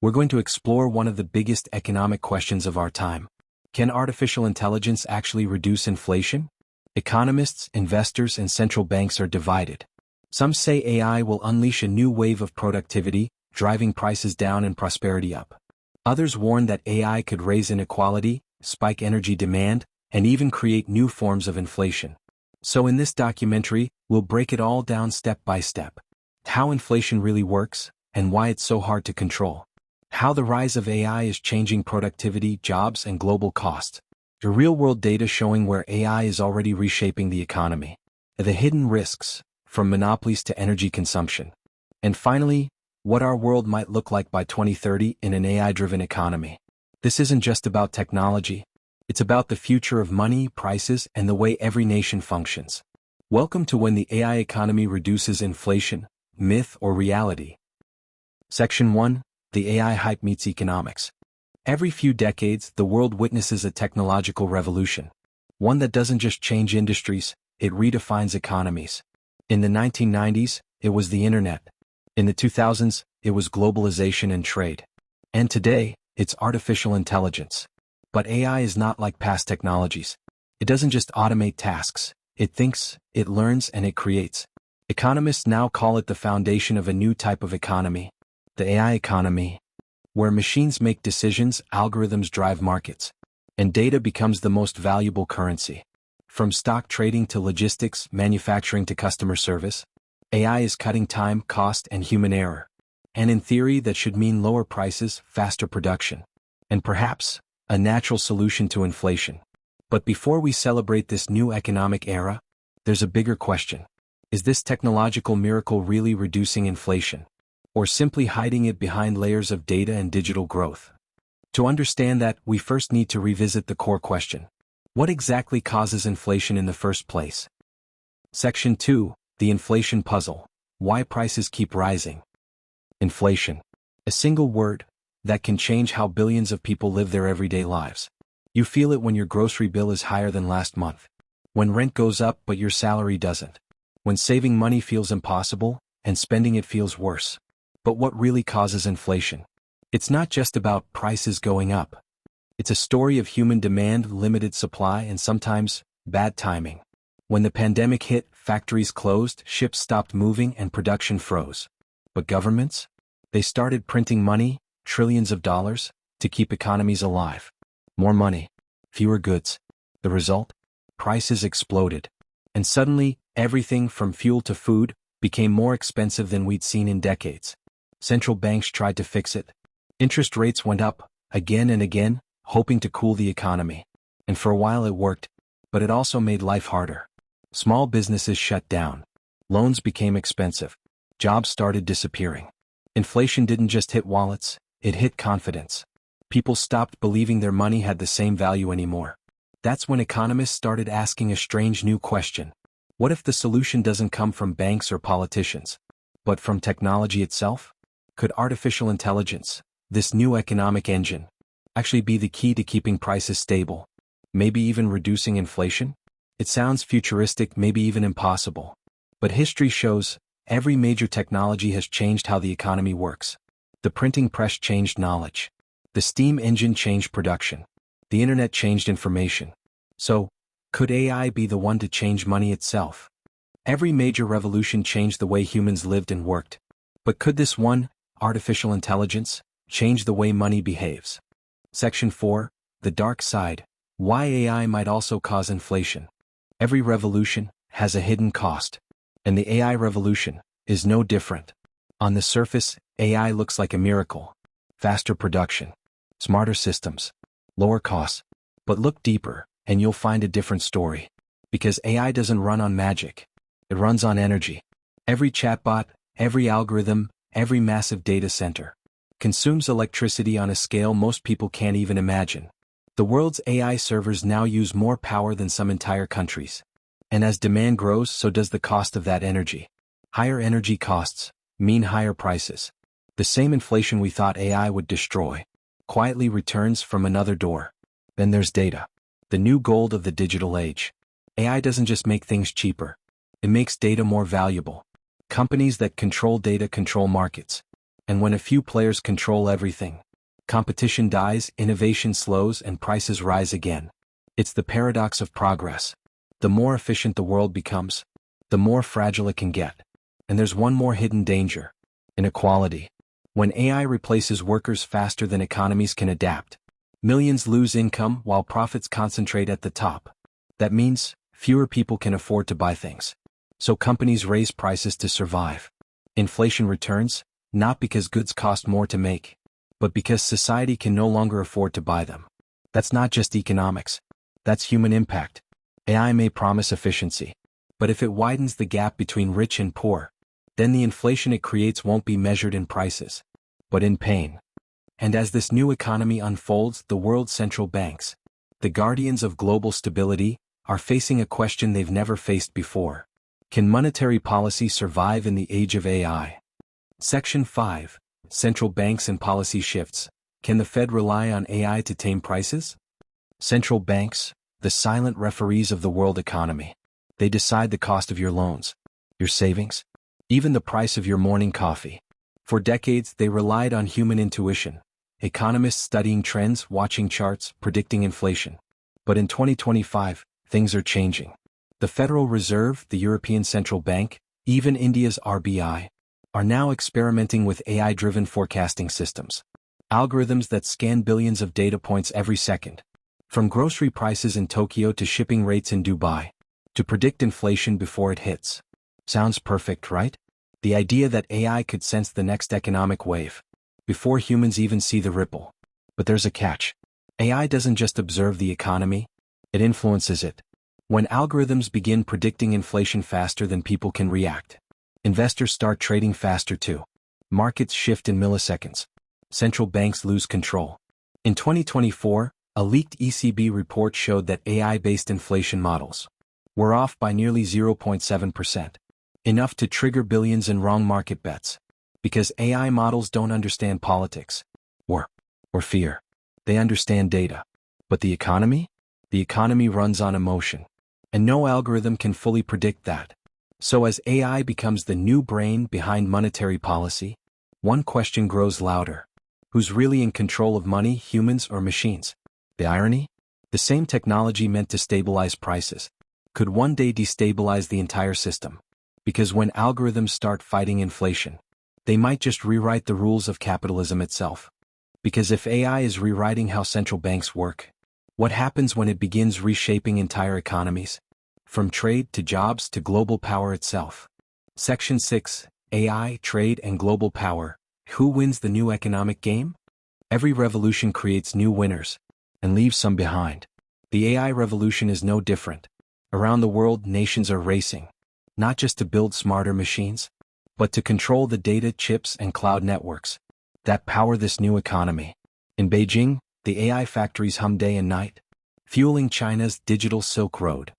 we're going to explore one of the biggest economic questions of our time. Can artificial intelligence actually reduce inflation? Economists, investors, and central banks are divided. Some say AI will unleash a new wave of productivity, driving prices down and prosperity up. Others warn that AI could raise inequality, spike energy demand, and even create new forms of inflation. So in this documentary, we'll break it all down step by step. How inflation really works, and why it's so hard to control. How the rise of AI is changing productivity, jobs, and global costs. The real-world data showing where AI is already reshaping the economy. The hidden risks, from monopolies to energy consumption. And finally, what our world might look like by 2030 in an AI-driven economy. This isn't just about technology. It's about the future of money, prices, and the way every nation functions. Welcome to When the AI Economy Reduces Inflation, Myth or Reality. Section 1. The AI Hype Meets Economics. Every few decades, the world witnesses a technological revolution. One that doesn't just change industries, it redefines economies. In the 1990s, it was the internet. In the 2000s, it was globalization and trade. And today, it's artificial intelligence. But AI is not like past technologies. It doesn't just automate tasks. It thinks, it learns, and it creates. Economists now call it the foundation of a new type of economy. The AI economy, where machines make decisions, algorithms drive markets, and data becomes the most valuable currency. From stock trading to logistics, manufacturing to customer service, AI is cutting time, cost, and human error. And in theory, that should mean lower prices, faster production, and perhaps a natural solution to inflation. But before we celebrate this new economic era, there's a bigger question. Is this technological miracle really reducing inflation? Or simply hiding it behind layers of data and digital growth? To understand that, we first need to revisit the core question. What exactly causes inflation in the first place? Section 2. The Inflation Puzzle. Why prices keep rising. Inflation. A single word that can change how billions of people live their everyday lives. You feel it when your grocery bill is higher than last month. When rent goes up but your salary doesn't. When saving money feels impossible, and spending it feels worse. But what really causes inflation? It's not just about prices going up. It's a story of human demand, limited supply, and sometimes bad timing. When the pandemic hit, factories closed, ships stopped moving, and production froze. But governments? They started printing money, trillions of dollars, to keep economies alive. More money, fewer goods. The result? Prices exploded. And suddenly, everything from fuel to food became more expensive than we'd seen in decades. Central banks tried to fix it. Interest rates went up, again and again, hoping to cool the economy. And for a while it worked, but it also made life harder. Small businesses shut down. Loans became expensive. Jobs started disappearing. Inflation didn't just hit wallets, it hit confidence. People stopped believing their money had the same value anymore. That's when economists started asking a strange new question. What if the solution doesn't come from banks or politicians, but from technology itself? Could artificial intelligence, this new economic engine, actually be the key to keeping prices stable? Maybe even reducing inflation? It sounds futuristic, maybe even impossible. But history shows, every major technology has changed how the economy works. The printing press changed knowledge. The steam engine changed production. The internet changed information. So, could AI be the one to change money itself? Every major revolution changed the way humans lived and worked. But could this one, artificial intelligence, change the way money behaves? Section 4. The Dark Side. Why AI might also cause inflation. Every revolution has a hidden cost. And the AI revolution is no different. On the surface, AI looks like a miracle. Faster production. Smarter systems. Lower costs. But look deeper, and you'll find a different story. Because AI doesn't run on magic. It runs on energy. Every chatbot, every algorithm, every massive data center consumes electricity on a scale most people can't even imagine. The world's AI servers now use more power than some entire countries. And as demand grows, so does the cost of that energy. Higher energy costs mean higher prices. The same inflation we thought AI would destroy quietly returns from another door. Then there's data. The new gold of the digital age. AI doesn't just make things cheaper. It makes data more valuable. Companies that control data control markets. And when a few players control everything, competition dies, innovation slows, and prices rise again. It's the paradox of progress. The more efficient the world becomes, the more fragile it can get. And there's one more hidden danger: inequality. When AI replaces workers faster than economies can adapt, millions lose income while profits concentrate at the top. That means fewer people can afford to buy things. So companies raise prices to survive. Inflation returns, not because goods cost more to make, but because society can no longer afford to buy them. That's not just economics. That's human impact. AI may promise efficiency, but if it widens the gap between rich and poor, then the inflation it creates won't be measured in prices, but in pain. And as this new economy unfolds, the world's central banks, the guardians of global stability, are facing a question they've never faced before. Can monetary policy survive in the age of AI? Section 5. Central banks and policy shifts. Can the Fed rely on AI to tame prices? Central banks, the silent referees of the world economy. They decide the cost of your loans, your savings, even the price of your morning coffee. For decades, they relied on human intuition, economists studying trends, watching charts, predicting inflation. But in 2025, things are changing. The Federal Reserve, the European Central Bank, even India's RBI, are now experimenting with AI-driven forecasting systems. Algorithms that scan billions of data points every second, from grocery prices in Tokyo to shipping rates in Dubai, to predict inflation before it hits. Sounds perfect, right? The idea that AI could sense the next economic wave, before humans even see the ripple. But there's a catch. AI doesn't just observe the economy, it influences it. When algorithms begin predicting inflation faster than people can react, investors start trading faster too. Markets shift in milliseconds. Central banks lose control. In 2024, a leaked ECB report showed that AI-based inflation models were off by nearly 0.7%, enough to trigger billions in wrong market bets. Because AI models don't understand politics or fear. They understand data. But the economy? The economy runs on emotion. And no algorithm can fully predict that. So as AI becomes the new brain behind monetary policy, one question grows louder. Who's really in control of money, humans or machines? The irony? The same technology meant to stabilize prices could one day destabilize the entire system. Because when algorithms start fighting inflation, they might just rewrite the rules of capitalism itself. Because if AI is rewriting how central banks work, what happens when it begins reshaping entire economies? From trade to jobs to global power itself. Section 6. AI, Trade and Global Power. Who wins the new economic game? Every revolution creates new winners and leaves some behind. The AI revolution is no different. Around the world, nations are racing, not just to build smarter machines, but to control the data, chips, and cloud networks that power this new economy. In Beijing, the AI factories hum day and night, fueling China's digital Silk Road,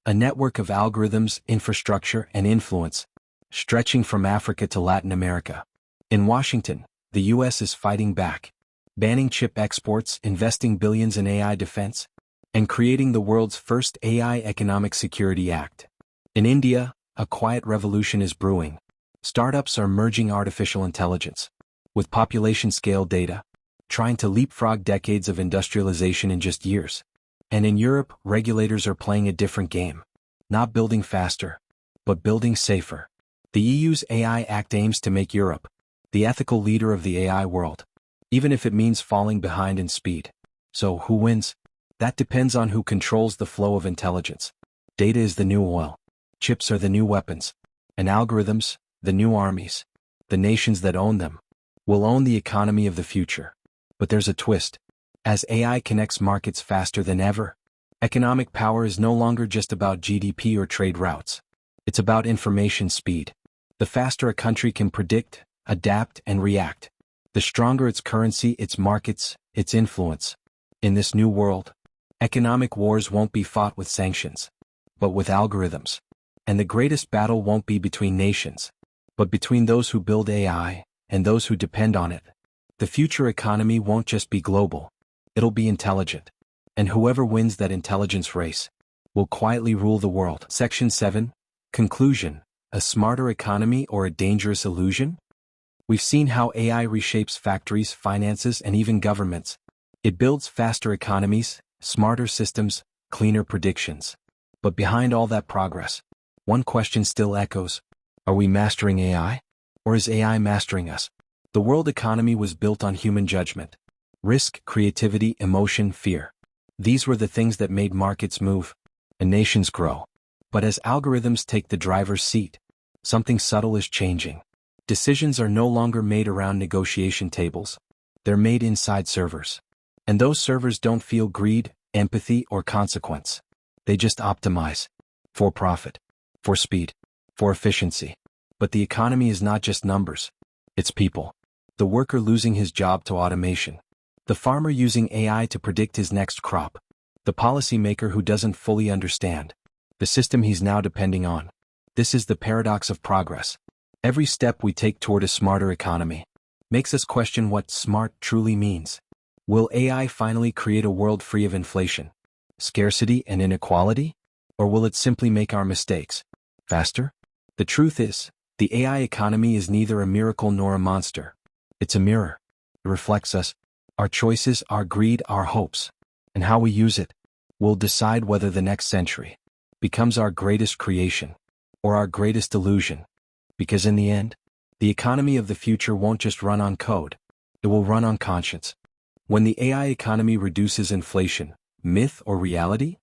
a network of algorithms, infrastructure, and influence, stretching from Africa to Latin America. In Washington, the U.S. is fighting back, banning chip exports, investing billions in AI defense, and creating the world's first AI Economic Security Act. In India, a quiet revolution is brewing. Startups are merging artificial intelligence with population-scale data, trying to leapfrog decades of industrialization in just years. And in Europe, regulators are playing a different game, not building faster, but building safer. The EU's AI Act aims to make Europe the ethical leader of the AI world, even if it means falling behind in speed. So who wins? That depends on who controls the flow of intelligence. Data is the new oil. Chips are the new weapons. And algorithms, the new armies. The nations that own them will own the economy of the future. But there's a twist. As AI connects markets faster than ever, economic power is no longer just about GDP or trade routes. It's about information speed. The faster a country can predict, adapt, and react, the stronger its currency, its markets, its influence. In this new world, economic wars won't be fought with sanctions, but with algorithms. And the greatest battle won't be between nations, but between those who build AI and those who depend on it. The future economy won't just be global, it'll be intelligent. And whoever wins that intelligence race will quietly rule the world. Section 7. Conclusion. A smarter economy or a dangerous illusion? We've seen how AI reshapes factories, finances, and even governments. It builds faster economies, smarter systems, cleaner predictions. But behind all that progress, one question still echoes. Are we mastering AI? Or is AI mastering us? The world economy was built on human judgment. Risk, creativity, emotion, fear. These were the things that made markets move and nations grow. But as algorithms take the driver's seat, something subtle is changing. Decisions are no longer made around negotiation tables. They're made inside servers. And those servers don't feel greed, empathy, or consequence. They just optimize. For profit. For speed. For efficiency. But the economy is not just numbers. It's people. The worker losing his job to automation. The farmer using AI to predict his next crop. The policymaker who doesn't fully understand the system he's now depending on. This is the paradox of progress. Every step we take toward a smarter economy makes us question what smart truly means. Will AI finally create a world free of inflation, scarcity, and inequality? Or will it simply make our mistakes faster? The truth is, the AI economy is neither a miracle nor a monster. It's a mirror. It reflects us, our choices, our greed, our hopes. And how we use it will decide whether the next century becomes our greatest creation or our greatest illusion. Because in the end, the economy of the future won't just run on code. It will run on conscience. When the AI economy reduces inflation, myth or reality?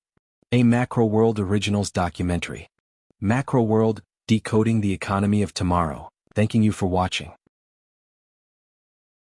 A MacroWorld Originals documentary. MacroWorld, Decoding the Economy of Tomorrow. Thanking you for watching.